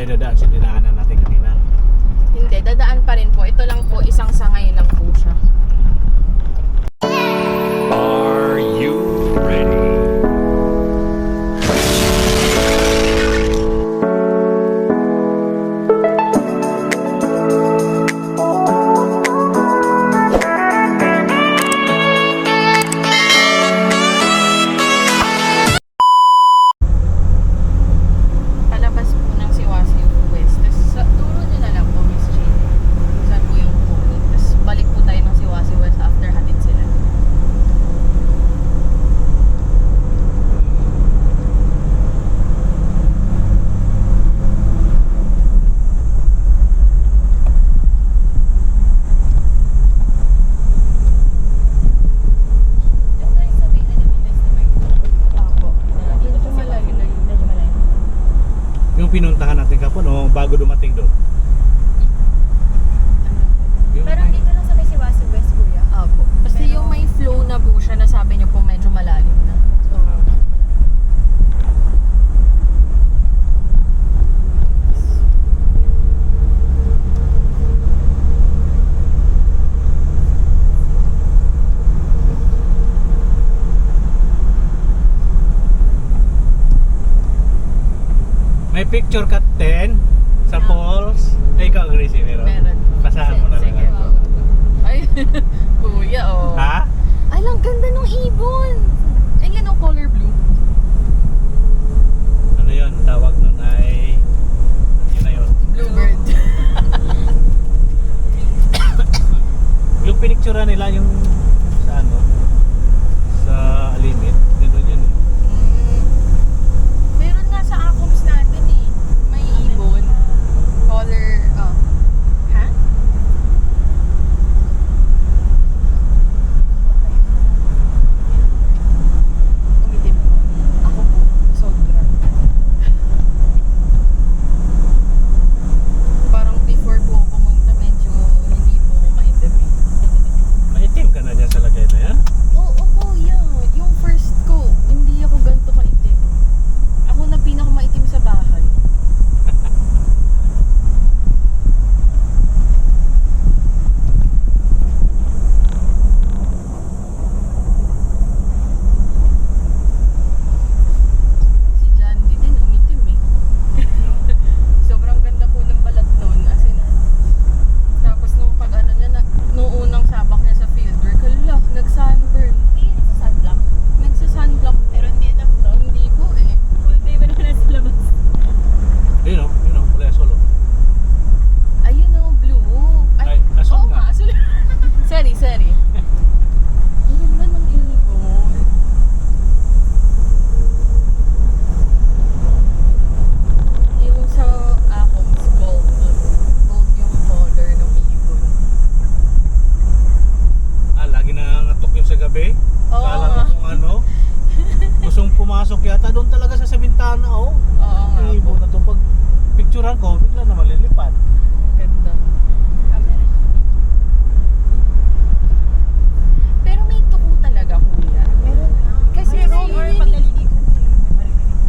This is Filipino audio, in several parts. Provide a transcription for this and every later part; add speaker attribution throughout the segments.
Speaker 1: tayo dadaan sa dinaanan natin kanina.
Speaker 2: Hindi, dadaan pa rin po. Ito lang po, isang sangay lang po siya.
Speaker 3: Are you ready?
Speaker 2: Palabas po ng Siwasi West. Tapos turo nyo na lang po, Miss Jane. Saan po yung kunin. Tapos balik po tayo ng Siwasi West after hatid sila. Medyo malayo.
Speaker 1: Yung pinuntahan natin kapon o bago dumating doon. Yung
Speaker 4: Pero dito lang sa may Siwasi West, kuya.
Speaker 2: Opo. Kasi yung may flow na po siya, nasabi niyo po medyo malalim na. So,
Speaker 1: may picture cut 10 sa falls. Ay, ikaw agree meron.
Speaker 2: meron.
Speaker 1: Basahan mo na lang.
Speaker 2: Sige. Ay, kuya, oh.
Speaker 1: Ha?
Speaker 2: Ay, ang ganda ng ibon. Ay, yan ang color blue.
Speaker 1: Ano yun? Tawag nun ay... Yun na yun.
Speaker 2: Bluebird.
Speaker 1: Yung pinictura nila yung sa ano? Sa Alimit. Ganun yun.
Speaker 2: Meron nga sa Acoms natin eh. May ibon. Color, ha? Umitim po. Ako po, sobra. Parang before po ako pumunta, medyo hindi po ako maitim eh.
Speaker 1: Maitim ka na dyan sa lagay na yan?
Speaker 2: Oo, kuya. Yung first ko, hindi ako ganito kaitim. Ako na pinakamaitim sa bahay. Si Jandy din, umitim eh. Sobrang ganda po ng balat nun. As in, tapos nung pag ano niya, nung unang sabak niya sa fieldwork, hala, nag-sunburn.
Speaker 4: Hindi yun sa sunblock.
Speaker 2: Nagsa-sunblock.
Speaker 4: Pero hindi na flow.
Speaker 2: Hindi po eh.
Speaker 4: Full day ba naman nasa labas?
Speaker 1: Yun o, kulay solo.
Speaker 2: Ayun o, blue.
Speaker 1: Ay, asul
Speaker 2: oo
Speaker 1: nga.
Speaker 2: nga, asul. Sorry. Ang ganda ng ibon. Yung sa Acoms, gold. Gold yung color ng ibon.
Speaker 1: Lagi nangangatok yung sa gabi.
Speaker 2: Oo
Speaker 1: Kala
Speaker 2: nga.
Speaker 1: ko kung ano. Gustong pumasok yata doon talaga sa bintana oh.
Speaker 2: Oo nga
Speaker 1: Yung
Speaker 2: po.
Speaker 1: ibon na to pag picturean ko, bigla na malilipad.
Speaker 2: Ang ganda. Pero may tuko talaga, kuya.
Speaker 4: Meron na.
Speaker 2: Kasi
Speaker 4: Meron or pag naliligo ko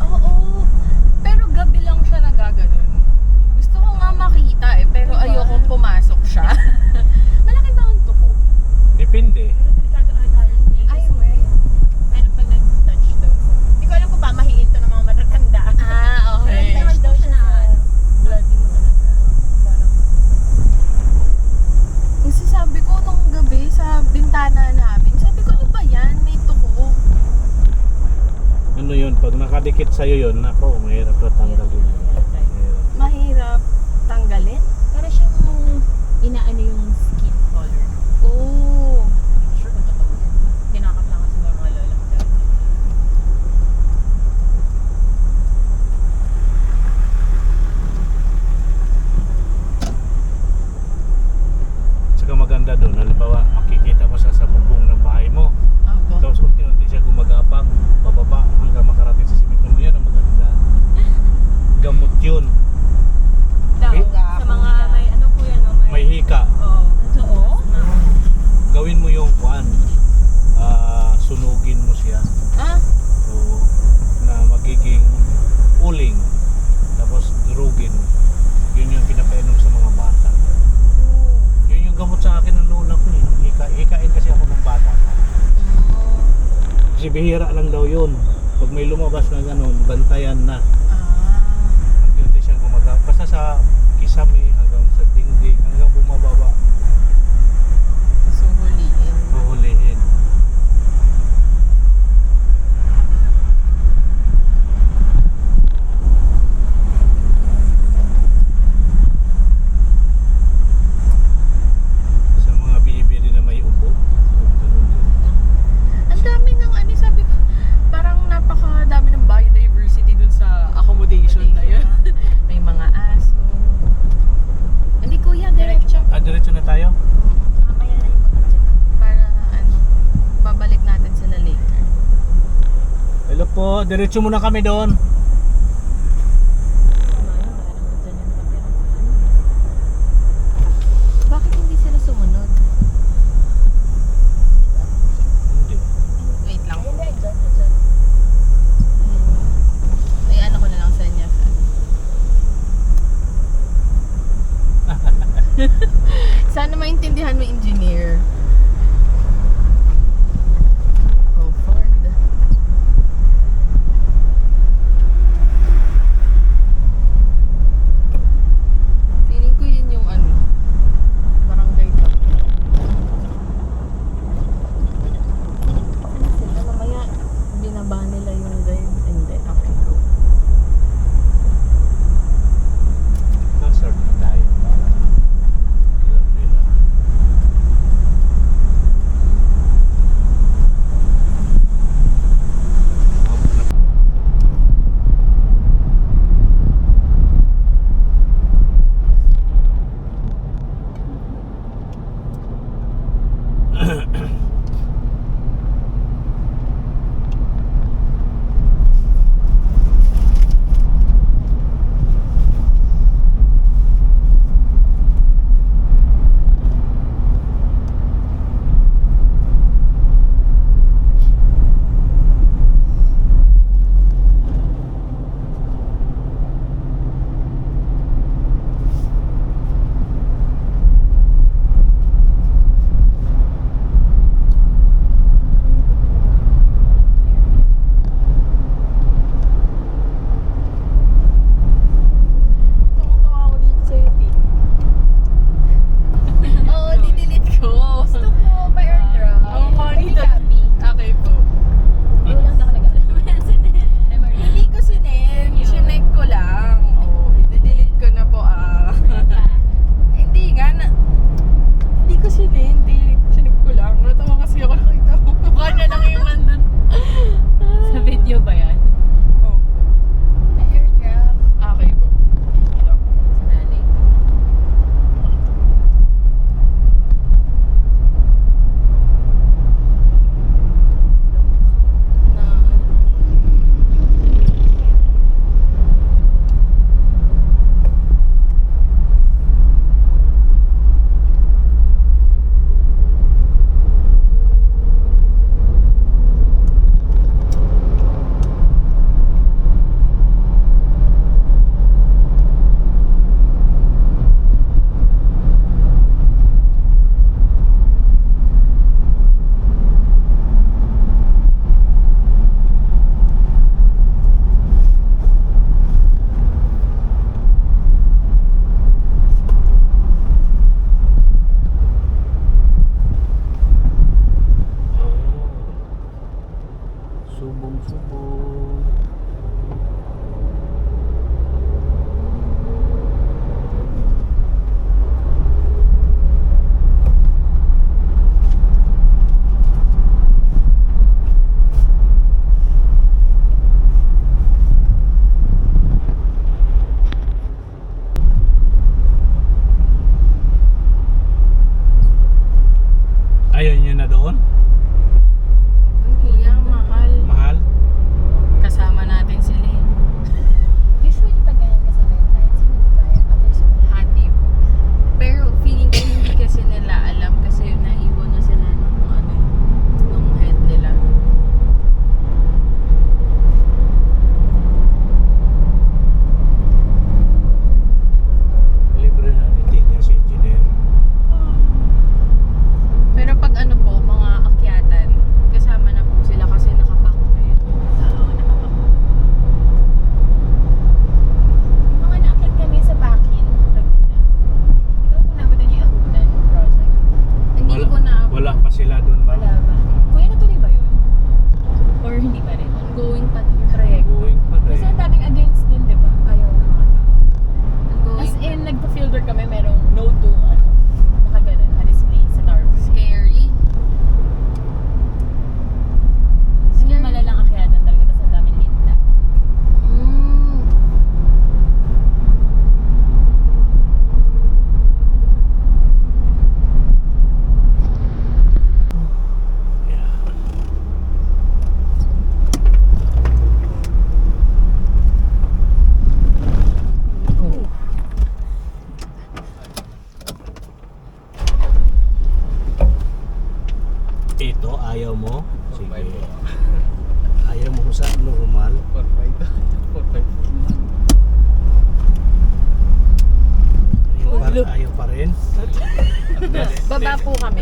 Speaker 2: Oo. Pero gabi lang siya nagaganon. Gusto ko nga makita eh, pero
Speaker 4: Diba?
Speaker 2: ayokong pumasok siya. Malaki ba ang tuko?
Speaker 1: Depende.
Speaker 4: Pero delikado tayo.
Speaker 2: Ay, we.
Speaker 4: Meron pag nag-touch daw. Hindi ko alam kung pamahiin to ng mga matatanda.
Speaker 2: Ah,
Speaker 4: Pero
Speaker 2: okay.
Speaker 4: touch daw siya na bloody mo talaga. Parang
Speaker 2: Ang sasabi ko nung gabi sa bintana namin, sabi ko, ano ba yan? May tuko.
Speaker 1: Ano yun, pag nakadikit sa'yo yun, nako, mahirap na tanggalin yun. Mahirap.
Speaker 2: Mahirap tanggalin.
Speaker 4: para siyang inaano yung skin color.
Speaker 2: Oo.
Speaker 4: Hindi ko sure kung totoo yan. Kinakap lang kasi ng mga lola ko dati.
Speaker 1: Saka maganda doon, halimbawa, makikita mo sa bubong ng bahay mo.
Speaker 2: Opo.
Speaker 1: Tapos unti-unti siya gumagapang, bababa hanggang makarating sa simento mo. Yan ang maganda. Gamot yun.
Speaker 4: Daw,
Speaker 1: Eh?
Speaker 4: sa mga may ano po yan, no?
Speaker 1: May hika.
Speaker 4: Oo.
Speaker 1: bihira lang daw yun. Pag may lumabas na ganun, bantayan na.
Speaker 2: Ah.
Speaker 1: Unti-unti siyang gumagawa. Basta sa kisame hanggang sa dingding, hanggang bumababa,
Speaker 2: So, huliin.
Speaker 1: huhulihin. Sa mga bibili na may ubo, ganun din.
Speaker 2: Ang dami ng ano, sabi ko, parang napakadami ng biodiversity dun sa accommodation na yun. May mga aso. Hindi kuya, diretso.
Speaker 1: Diretso na tayo?
Speaker 4: Mamaya na yung pagbalik.
Speaker 2: Para ano, babalik natin sila later.
Speaker 1: Hello po, diretso muna kami doon.
Speaker 2: Bakit hindi sila sumunod?
Speaker 1: Hindi.
Speaker 2: Wait lang.
Speaker 4: Hindi, dyan, dyan.
Speaker 2: Ay, ano ko na lang sa inyo. Sana maintindihan mo, engineer. Oh, Ford. Feeling ko yun yung ano, barangay ka. Sila mamaya, binaba nila yung guide. Hindi, okay, go.
Speaker 1: Nasort na tayo para alam nila.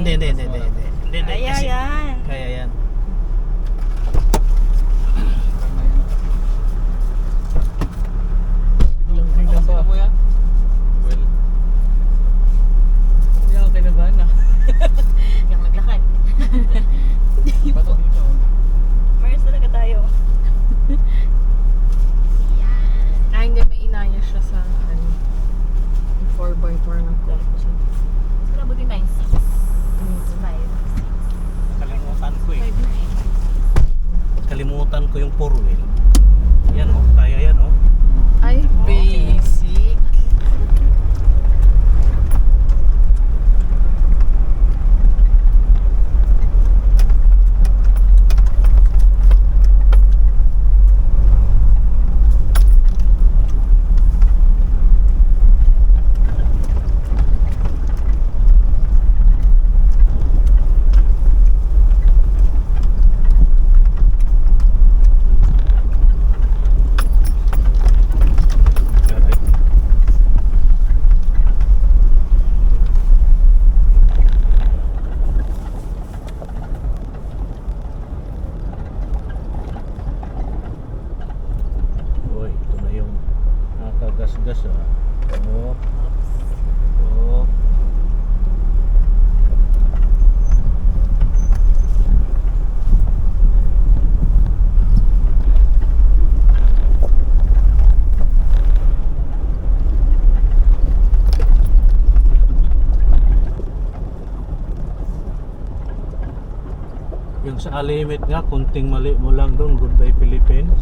Speaker 1: Hindi,
Speaker 4: Kaya
Speaker 1: kasi-
Speaker 4: yan.
Speaker 1: Kaya yan.
Speaker 2: Biglang ba? Kuya?
Speaker 1: Well,
Speaker 2: Kuya, okay na ba na?
Speaker 4: Yung maglakad.
Speaker 2: Bato dito.
Speaker 4: Mars talaga tayo. Yan.
Speaker 2: Ah, hindi, may inaya siya sa ano. 4x4 ng kotse.
Speaker 4: Siguro buti 9-6. 5.
Speaker 1: kalimutan ko eh.
Speaker 4: 5-9.
Speaker 1: Kalimutan ko yung 4-wheel. Yan oh, kaya yan oh.
Speaker 2: Ay, basic.
Speaker 1: Alright. Uy, ito na yung nakagasgas ah. Oh. Oh. Yung sa Alimit nga, kunting mali mo lang doon, goodbye Philippines.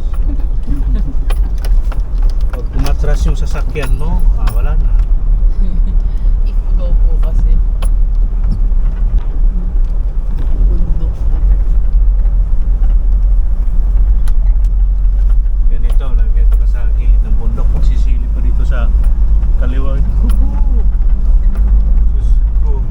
Speaker 1: Pag tumatras yung sasakyan mo, wala na.
Speaker 2: Iko daw po kasi. Bundok.
Speaker 1: Ganito, ganito ka sa gilid ng bundok, magsisilip pa dito sa kaliwa. Sus ko.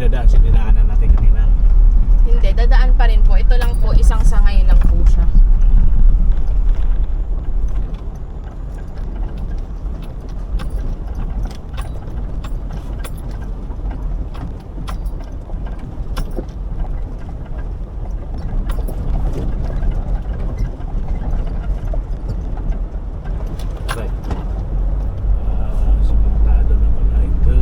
Speaker 1: dadaan sa dinaanan natin kanina.
Speaker 2: Hindi, dadaan pa rin po. Ito lang po, isang sangay lang po siya.
Speaker 1: Right. Sementado na pala ito.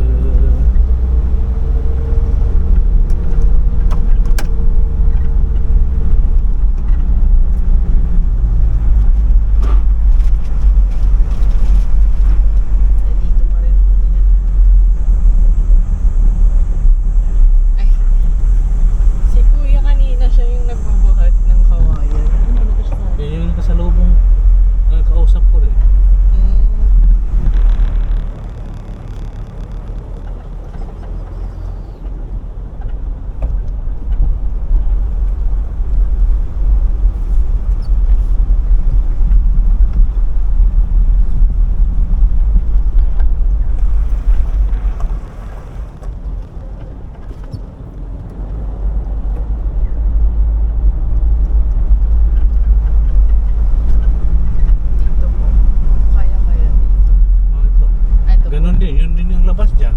Speaker 2: Dito pa rin po yan. Ay. Si Kuya kanina siya yung nagbubuhat ng kawayan.
Speaker 1: Yan yung nakasalubong kausap ko rin.
Speaker 2: Mm. Dito po. Kaya dito.
Speaker 1: Oh, ito.
Speaker 2: Ah, ito po.
Speaker 1: Ganon din, yun din yung labas dyan.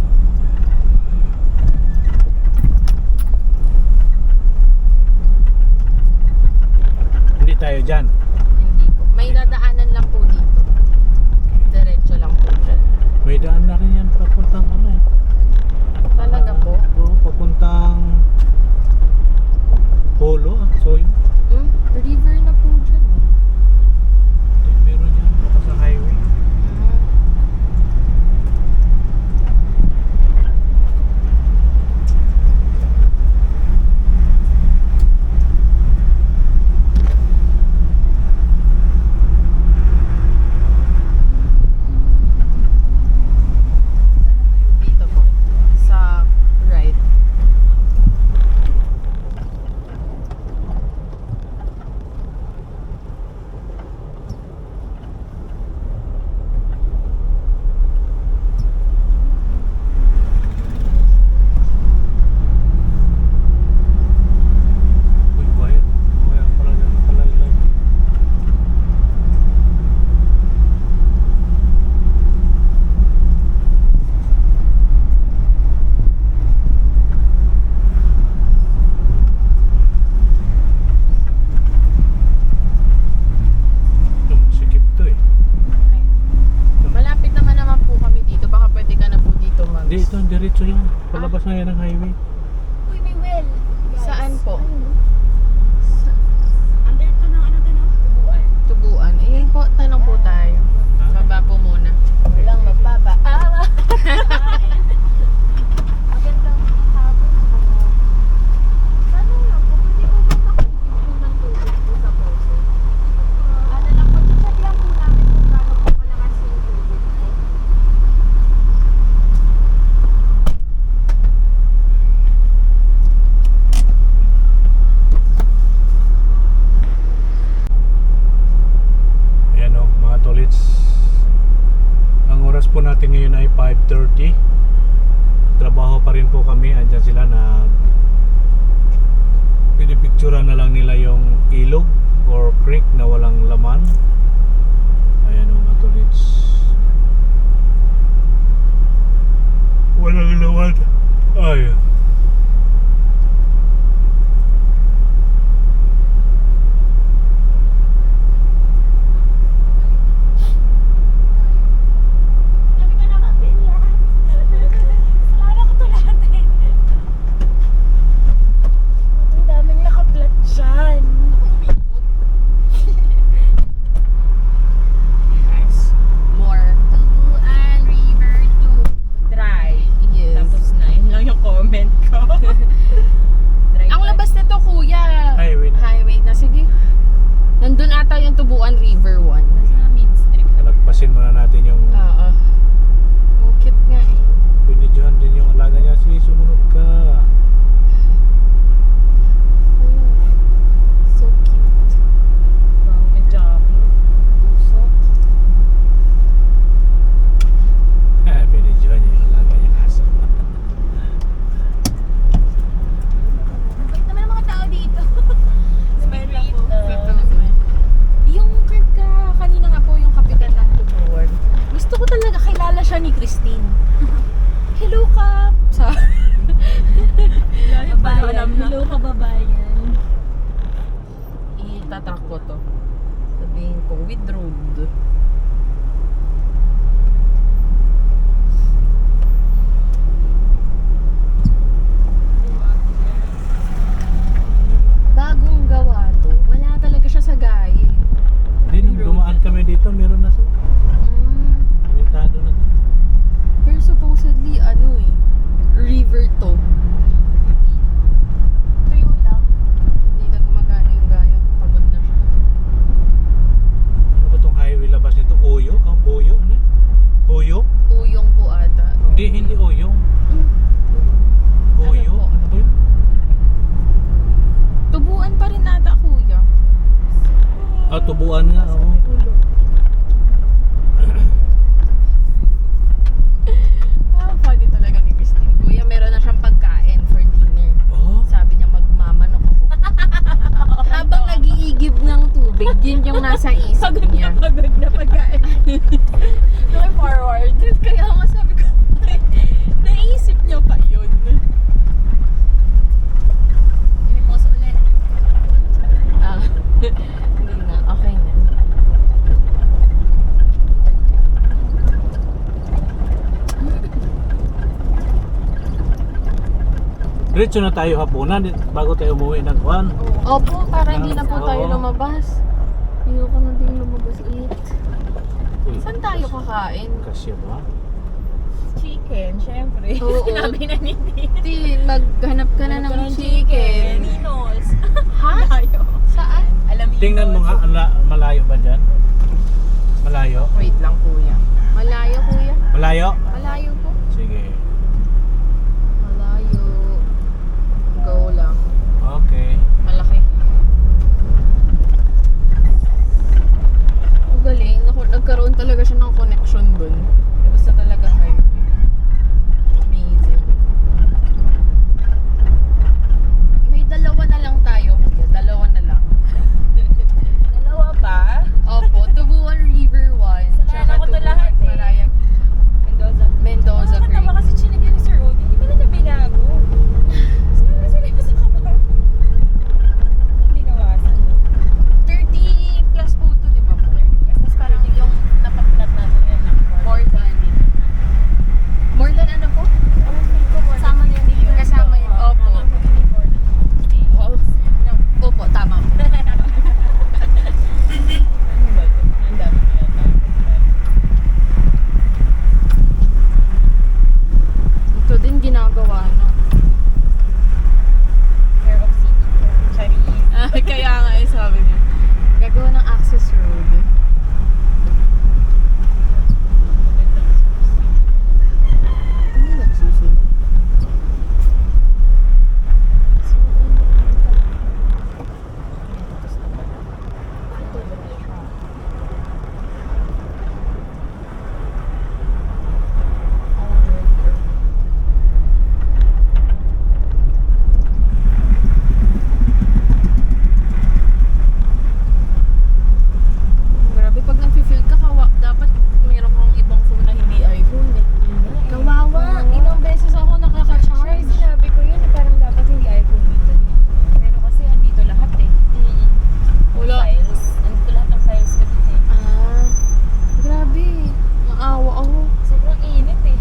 Speaker 1: Hindi tayo dyan.
Speaker 2: Hindi po. May dadaanan lang po dito. Diretso lang po dyan.
Speaker 1: May daan na rin yan papuntang ano eh.
Speaker 2: Talaga po?
Speaker 1: Oo, papuntang Polo ah. So yun,
Speaker 2: River na po dyan.
Speaker 1: meron yan baka sa highway.
Speaker 2: Dito po. Sa right.
Speaker 1: Uy, quiet. Quiet pala dyan nakalaylay. Sikip to eh.
Speaker 2: Ay. Malapit naman po kami dito. Baka pwede ka na po dito mag...
Speaker 1: Hindi, ito, diretso lang. Palabas na yan ng highway.
Speaker 4: Uy, may well. Guys.
Speaker 2: Saan po?
Speaker 4: Under to ng ano din, tubuan.
Speaker 2: Tubuan. Ayun po, tanong po tayo.
Speaker 1: Ha?
Speaker 2: Baba po muna.
Speaker 4: Walang magbaba. Magandang hapon po. Paano lang po? Pwede po ba makikip ng tubig po sa poso? Ano lang po, check lang po namin kung gaano po kalakas yung tubig po.
Speaker 1: Ayan o, mga tolits. Ang oras po natin ngayon ay 5:30. Trabaho pa rin po kami. Andyan sila na pinipictura na lang nila yung ilog or creek na walang laman. Ayan o, mga tolits. Walang laman. Ay.
Speaker 4: Sabi ka naman, Pinlan. Wala ko to lahat eh. Ang daming nakaplat dyan.
Speaker 2: Nice. More Christine. Hello, Kap! Sa...
Speaker 4: Babayan. Hello, kababayan.
Speaker 2: Itatrack ko to. Sabihin ko, with road. Bagong gawa to. Wala talaga siya sa gaya.
Speaker 1: Hindi, nung dumaan kami dito, meron na siya. Inventado na to.
Speaker 2: Pero supposedly, river to.
Speaker 4: Tuyo lang.
Speaker 2: Hindi na gumagana yung gaya. Pagod na siya.
Speaker 1: Ano ba itong highway labas nito? Oyo? Ah, Boyo? Ano? Oyo?
Speaker 2: Uyong po ata.
Speaker 1: Hindi Oyong. Boyo?
Speaker 2: po?
Speaker 1: Ano ba yun?
Speaker 2: Tubuan pa rin ata, kuya.
Speaker 1: Ah, tubuan nga. Oo.
Speaker 2: Funny talaga ni Christine. Kuya, meron na siyang pagkain for dinner.
Speaker 1: Oh?
Speaker 2: Sabi niya magmamanok ako. Habang nag-iigib ng tubig, yun yung nasa isip niya.
Speaker 4: Pagod na pagkain. Looking forward.
Speaker 2: Kaya nga sabi ko, naisip niya pa yun.
Speaker 4: Inimos ulit.
Speaker 2: Ah, hindi na. Okay na.
Speaker 1: Diretso na tayo hapunan bago tayo umuwi ng Juan.
Speaker 2: Opo, para hindi na po tayo
Speaker 1: Oo.
Speaker 2: lumabas. Ayoko na din lumabas ulit.
Speaker 1: Uy,
Speaker 2: Saan tayo kakain?
Speaker 1: kasya ba?
Speaker 4: Chicken, syempre.
Speaker 2: Oo.
Speaker 4: Sinabi na ni Tito.
Speaker 2: Ti, maghanap ka na ng chicken.
Speaker 4: Ninos.
Speaker 2: Ha?
Speaker 4: Tayo.
Speaker 2: Saan?
Speaker 4: Alam mo.
Speaker 1: Tingnan mo nga, malayo ba dyan? Malayo?
Speaker 2: Wait lang, kuya. Malayo, kuya.
Speaker 1: Malayo?
Speaker 2: Malayo po.
Speaker 1: Sige.
Speaker 2: Malayo. Go lang.
Speaker 1: Okay.
Speaker 2: Malaki. Ang galing. Nagkaroon talaga siya ng connection dun. Basta talaga highway. Amazing. May dalawa na lang tayo, kuya. Dalawa na lang.
Speaker 4: Dalawa ba?
Speaker 2: Opo, Tubuan River 1.
Speaker 4: Sa ko to lahat eh.
Speaker 2: Marayag
Speaker 4: Mendoza.
Speaker 2: Mendoza Creek.
Speaker 4: Nakakatawa kasi chinigyan ni Sir Odie. Hindi ba na niya binago? Sino seryoso ka ba? Binawasan.
Speaker 2: 30 plus po to, di ba po?
Speaker 4: Tapos parang yung napaplat natin yan ng
Speaker 2: More than ano po?
Speaker 4: Kasama na yung delivery.
Speaker 2: Kasama yun, opo. Wow. Opo, tama po.
Speaker 4: Ano ba ito? Ang dami na yata.
Speaker 2: Ito din ginagawa na.
Speaker 4: Care of City. Charis.
Speaker 2: Kaya nga eh, sabi niya. Gagawa ng access road. Ano nagsusunod? Grabe, pag nag-feel ka, dapat meron kang ibang phone na hindi iPhone eh. Kawawa, ilang beses ako nakaka-charge.
Speaker 4: Sinabi ko yun, parang dapat hindi iPhone dito. Pero kasi andito lahat eh.
Speaker 2: Wala.
Speaker 4: Files. Andito lahat ng files ko dito eh.
Speaker 2: Ah, grabe. Naawa ako.
Speaker 4: Sobrang init eh.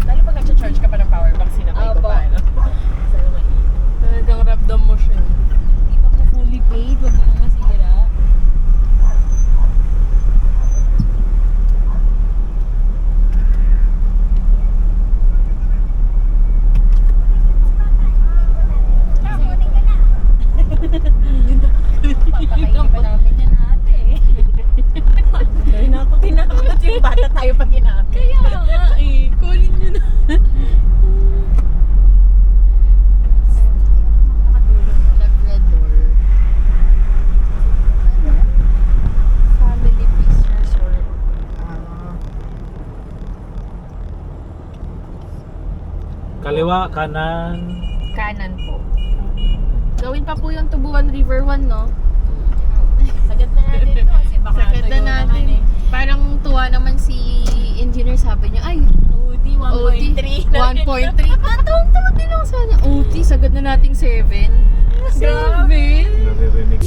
Speaker 4: Lalo pag nag-charge ka pa ng power bank, sinabay ko
Speaker 2: Opo.
Speaker 4: pa, ano? Sobrang init.
Speaker 2: Talagang ramdam mo siya.
Speaker 4: Hindi pa po fully paid, wag mo nang masira. Papakainin pa namin yan ate. Dahil na ako tinakot yung bata tayo pag inakit.
Speaker 2: Kaya nga eh, kunin nyo na. Red door. Family Peace Resort.
Speaker 1: Kaliwa, kanan.
Speaker 2: Kanan po. Gawin pa po yung Tubuan River 1, no?
Speaker 4: Sagad na natin to kasi baka
Speaker 2: Sagad na
Speaker 4: tuyo naman
Speaker 2: natin.
Speaker 4: eh.
Speaker 2: Parang tuwa naman si engineer, sabi niya, ay,
Speaker 4: OT 1.3.
Speaker 2: 1.3. Tatawang-tawa din ako sa kanya. OT, sagad na nating 7.
Speaker 4: Grabe.
Speaker 1: Naririnig.